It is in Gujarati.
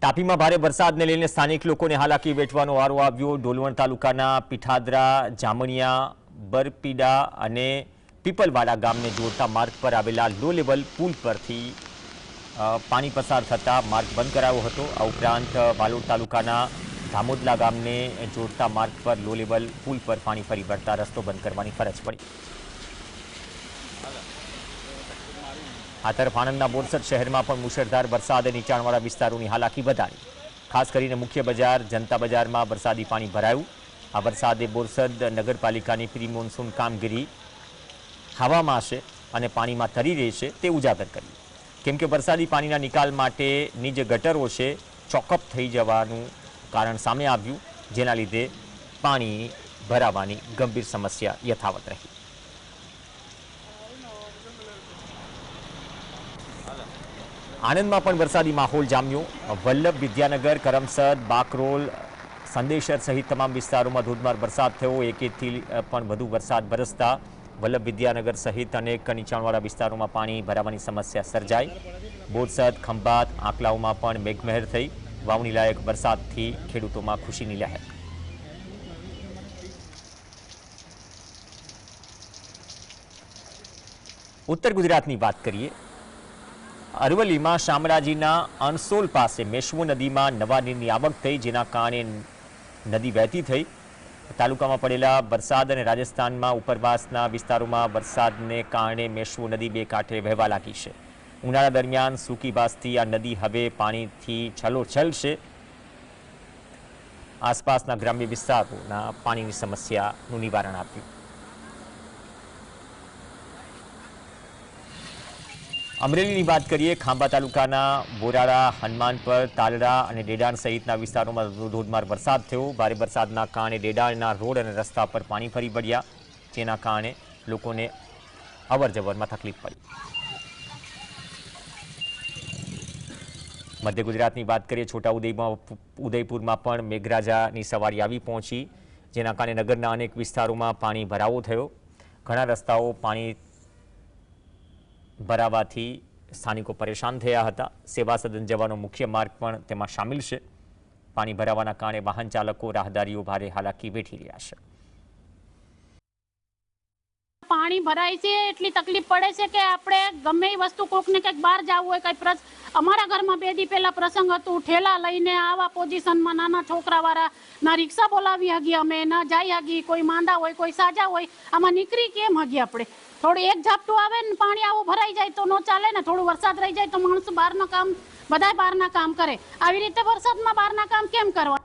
તાપીમાં ભારે વરસાદને લઈને સ્થાનિક લોકોને હાલાકી વેઠવાનો વારો આવ્યો। ડોલવણ તાલુકાના પીઠાદરા, જામણિયા, બરપીડા અને પીપલવાડા ગામને જોડતા માર્ગ પર આવેલા લો લેવલ પુલ પરથી પાણી પસાર થતા માર્ગ બંધ કરાયો હતો। આ ઉપરાંત વાલોડ તાલુકાના ધામોદલા ગામને જોડતા માર્ગ પર લો લેવલ પુલ પર પાણી ફરી વળતા રસ્તો બંધ કરવાની ફરજ પડી। આ તરફ આણંદના બોરસદ શહેરમાં પણ મુશળધાર વરસાદે નીચાણવાળા વિસ્તારોની હાલાકી વધારી। ખાસ કરીને મુખ્ય બજાર જનતા બજારમાં વરસાદી પાણી ભરાયું। આ વરસાદે બોરસદ નગરપાલિકાની પ્રી મોન્સૂન કામગીરી હવામાં હશે અને પાણીમાં તરી રહેશે તે ઉજાગર કર્યું। કેમ કે વરસાદી પાણીના નિકાલ માટેની જે ગટરો છે ચોકઅપ થઈ જવાનું કારણ સામે આવ્યું, જેના લીધે પાણી ભરાવાની ગંભીર સમસ્યા યથાવત રહી। આણંદમાં પણ વરસાદી માહોલ જામ્યો। વલ્લભ, વિદ્યાનગર, કરમસદ, બાકરોલ, સંદેશર સહિત તમામ વિસ્તારોમાં ધોધમાર વરસાદ થયો। 1 ઇંચથી પણ વધુ વરસાદ વરસતા વલ્લભ, વિદ્યાનગર સહિત અનેક નીચાણવાળા વિસ્તારોમાં પાણી ભરાવાની સમસ્યા સર્જાઈ। બોરસદ, ખંભાત, આંકલાવમાં પણ મેઘમહેર થઈ। વાવણી લાયક વરસાદથી ખેડૂતોમાં ખુશીની લહેર। ઉત્તર ગુજરાતની વાત કરીએ। અરવલ્લીમાં શામળાજીના અણસોલ પાસે મેશ્વો નદીમાં નવા નીરની આવક થઈ, જેના કારણે નદી વહેતી થઈ। તાલુકામાં પડેલા વરસાદ અને રાજસ્થાનમાં ઉપરવાસના વિસ્તારોમાં વરસાદને કારણે મેશ્વો નદી બે કાંઠે વહેવા લાગી છે। ઉનાળા દરમિયાન સૂકી ભાસતી આ નદી હવે પાણીથી છલોછલ છે। આસપાસના ગ્રામ્ય વિસ્તારોના પાણીની સમસ્યાનું નિવારણ આપ્યું। અમરેલીની વાત કરીએ। ખાંભા તાલુકાના બોરાળા, હનુમાનપર, તાલડા અને ડેડાણ સહિતના વિસ્તારોમાં ધોધમાર વરસાદ થયો। ભારે વરસાદના કારણે ડેડાણના રોડ અને રસ્તા પર પાણી ફરી વળ્યા, જેના કારણે લોકોને અવરજવરમાં તકલીફ પડી। મધ્ય ગુજરાતની વાત કરીએ। છોટાઉદેપુરમાં પણ મેઘરાજાની સવારી આવી પહોંચી, જેના કારણે નગરના અનેક વિસ્તારોમાં પાણી ભરાવો થયો। ઘણા રસ્તાઓ પાણી ભરાવાથી સ્થાનિકો પરેશાન થયા હતા। સેવા સદન જવાનો મુખ્ય માર્ગ પણ તેમાં સામેલ છે। પાણી ભરાવાના કારણે વાહન ચાલકો, રાહદારીઓ ભારે હાલાકી વેઠી રહ્યા છે। પાણી ભરાય છે એટલી તકલીફ પડે છે કે આપણે ગમે એ વસ્તુ કોકને કંઈક બહાર જવું હોય, કંઈ અમારા ઘરમાં 2 દી પહેલા પ્રસંગ હતું, ઠેલા લઈને આવા પોઝિશનમાં નાના છોકરાવાળા ના રિક્ષા બોલાવી હગી, અમે ના જઈ હગી, કોઈ માંદા હોય, કોઈ સાજા હોય, આમાં નીકળી કેમ હગી આપણે? થોડું એક ઝાપટું આવે ને પાણી આવું ભરાઈ જાય તો ન ચાલે ને। થોડું વરસાદ રહી જાય તો માણસો બહારના કામ, બધા બહારના કામ કરે। આવી રીતે વરસાદમાં બહારના કામ કેમ કરવા?